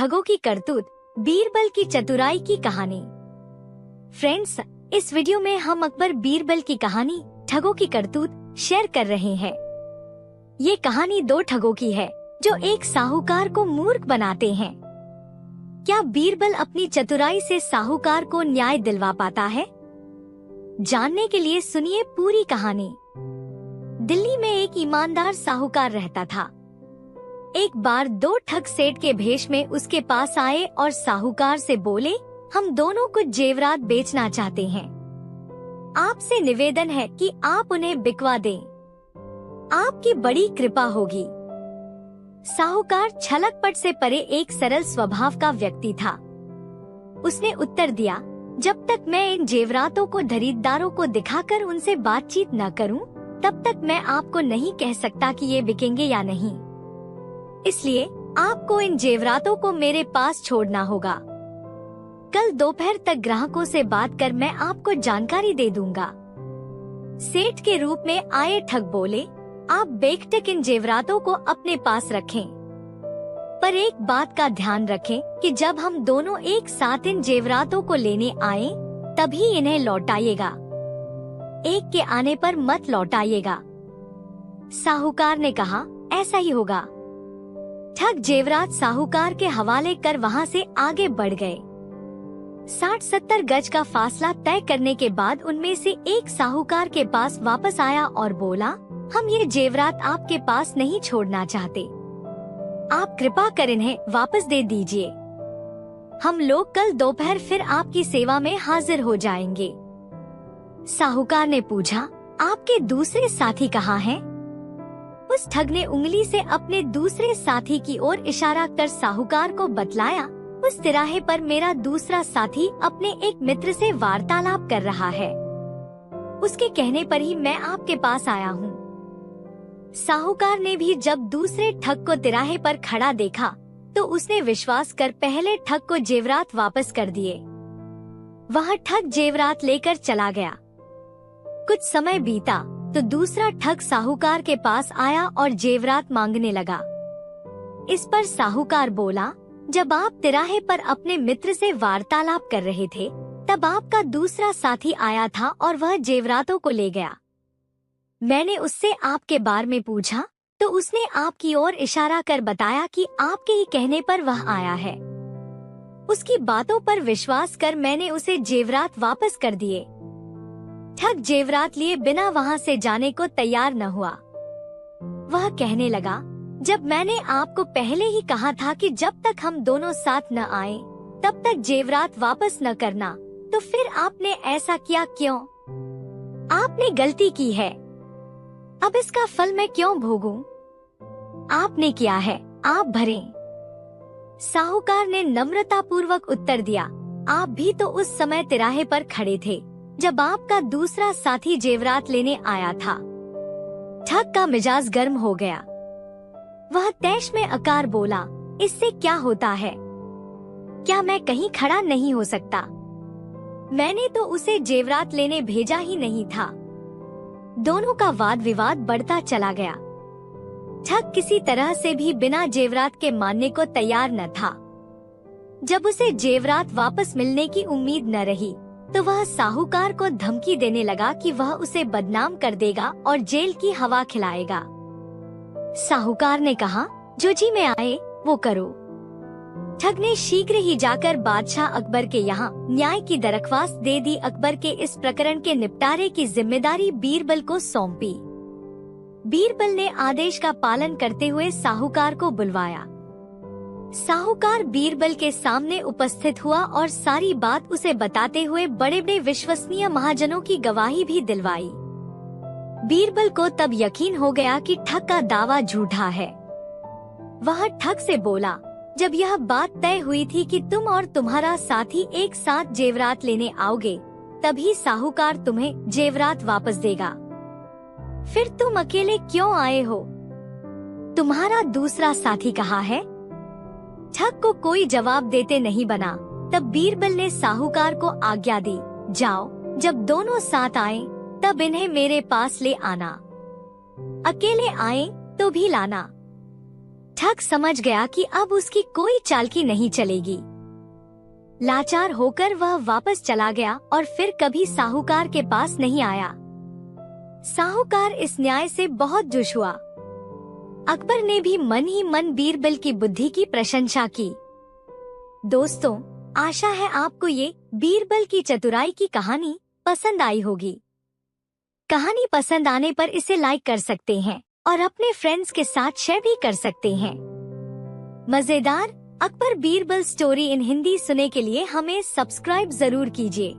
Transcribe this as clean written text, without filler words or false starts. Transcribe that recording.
ठगों की करतूत, बीरबल की चतुराई की कहानी। फ्रेंड्स, इस वीडियो में हम अकबर बीरबल की कहानी ठगों की करतूत शेयर कर रहे हैं। ये कहानी दो ठगों की है जो एक साहूकार को मूर्ख बनाते हैं। क्या बीरबल अपनी चतुराई से साहूकार को न्याय दिलवा पाता है? जानने के लिए सुनिए पूरी कहानी। दिल्ली में एक ईमानदार साहूकार रहता था। एक बार दो ठग सेठ के भेष में उसके पास आए और साहूकार से बोले, हम दोनों कुछ जेवरात बेचना चाहते हैं। आपसे निवेदन है कि आप उन्हें बिकवा दें। आपकी बड़ी कृपा होगी। साहूकार छलकपट से परे एक सरल स्वभाव का व्यक्ति था। उसने उत्तर दिया, जब तक मैं इन जेवरातों को खरीदारों को दिखाकर उनसे बातचीत न करूं, तब तक मैं आपको नहीं कह सकता कि ये बिकेंगे या नहीं। इसलिए आपको इन जेवरातों को मेरे पास छोड़ना होगा। कल दोपहर तक ग्राहकों से बात कर मैं आपको जानकारी दे दूंगा। सेठ के रूप में आए ठग बोले, आप बेखटक इन जेवरातों को अपने पास रखें, पर एक बात का ध्यान रखें कि जब हम दोनों एक साथ इन जेवरातों को लेने आए, तभी इन्हें लौटाइएगा। एक के आने पर मत लौटाइएगा। साहूकार ने कहा, ऐसा ही होगा। ठग जेवरात साहूकार के हवाले कर वहां से आगे बढ़ गए। 60-70 गज का फासला तय करने के बाद उनमें से एक साहूकार के पास वापस आया और बोला, हम ये जेवरात आपके पास नहीं छोड़ना चाहते। आप कृपा कर इन्हें वापस दे दीजिए। हम लोग कल दोपहर फिर आपकी सेवा में हाजिर हो जाएंगे। साहूकार ने पूछा, आपके दूसरे साथी कहाँ हैं? उस ठग ने उंगली से अपने दूसरे साथी की ओर इशारा कर साहूकार को बतलाया, उस तिराहे पर मेरा दूसरा साथी अपने एक मित्र से वार्तालाप कर रहा है। उसके कहने पर ही मैं आपके पास आया हूँ। साहूकार ने भी जब दूसरे ठग को तिराहे पर खड़ा देखा, तो उसने विश्वास कर पहले ठग को जेवरात वापस कर दिए। वह ठग जेवरात लेकर चला गया। कुछ समय बीता तो दूसरा ठग साहूकार के पास आया और जेवरात मांगने लगा। इस पर साहूकार बोला, जब आप तिराहे पर अपने मित्र से वार्तालाप कर रहे थे, तब आपका दूसरा साथी आया था और वह जेवरातों को ले गया। मैंने उससे आपके बारे में पूछा तो उसने आपकी ओर इशारा कर बताया कि आपके ही कहने पर वह आया है। उसकी बातों पर विश्वास कर मैंने उसे जेवरात वापस कर दिए। ठग जेवरात लिए बिना वहां से जाने को तैयार न हुआ। वह कहने लगा, जब मैंने आपको पहले ही कहा था कि जब तक हम दोनों साथ न आए, तब तक जेवरात वापस न करना, तो फिर आपने ऐसा किया क्यों? आपने गलती की है। अब इसका फल मैं क्यों भोगूं? आपने किया है, आप भरें। साहूकार ने नम्रता पूर्वक उत्तर दिया, आप भी तो उस समय तिराहे पर खड़े थे जब आपका दूसरा साथी जेवरात लेने आया था। ठग का मिजाज गर्म हो गया। वह तैश में आकर बोला, इससे क्या होता है? क्या मैं कहीं खड़ा नहीं हो सकता? मैंने तो उसे जेवरात लेने भेजा ही नहीं था। दोनों का वाद विवाद बढ़ता चला गया। ठग किसी तरह से भी बिना जेवरात के मानने को तैयार न था। जब उसे जेवरात वापस मिलने की उम्मीद न रही, तो वह साहूकार को धमकी देने लगा कि वह उसे बदनाम कर देगा और जेल की हवा खिलाएगा। साहूकार ने कहा, जो जी में आए वो करो। ठग ने शीघ्र ही जाकर बादशाह अकबर के यहाँ न्याय की दरख्वास्त दे दी। अकबर के इस प्रकरण के निपटारे की जिम्मेदारी बीरबल को सौंपी। बीरबल ने आदेश का पालन करते हुए साहूकार को बुलवाया। साहूकार बीरबल के सामने उपस्थित हुआ और सारी बात उसे बताते हुए बड़े बड़े विश्वसनीय महाजनों की गवाही भी दिलवाई। बीरबल को तब यकीन हो गया कि ठग का दावा झूठा है। वह ठग से बोला, जब यह बात तय हुई थी कि तुम और तुम्हारा साथी एक साथ जेवरात लेने आओगे, तभी साहूकार तुम्हें जेवरात वापस देगा। फिर तुम अकेले क्यों आए हो? तुम्हारा दूसरा साथी कहाँ है? ठग को कोई जवाब देते नहीं बना। तब बीरबल ने साहूकार को आज्ञा दी, जाओ, जब दोनों साथ आए तब इन्हें मेरे पास ले आना। अकेले आए तो भी लाना। ठग समझ गया कि अब उसकी कोई चालाकी नहीं चलेगी। लाचार होकर वह वापस चला गया और फिर कभी साहूकार के पास नहीं आया। साहूकार इस न्याय से बहुत खुश हुआ। अकबर ने भी मन ही मन बीरबल की बुद्धि की प्रशंसा की। दोस्तों, आशा है आपको ये बीरबल की चतुराई की कहानी पसंद आई होगी। कहानी पसंद आने पर इसे लाइक कर सकते हैं और अपने फ्रेंड्स के साथ शेयर भी कर सकते हैं। मजेदार अकबर बीरबल स्टोरी इन हिंदी सुनने के लिए हमें सब्सक्राइब जरूर कीजिए।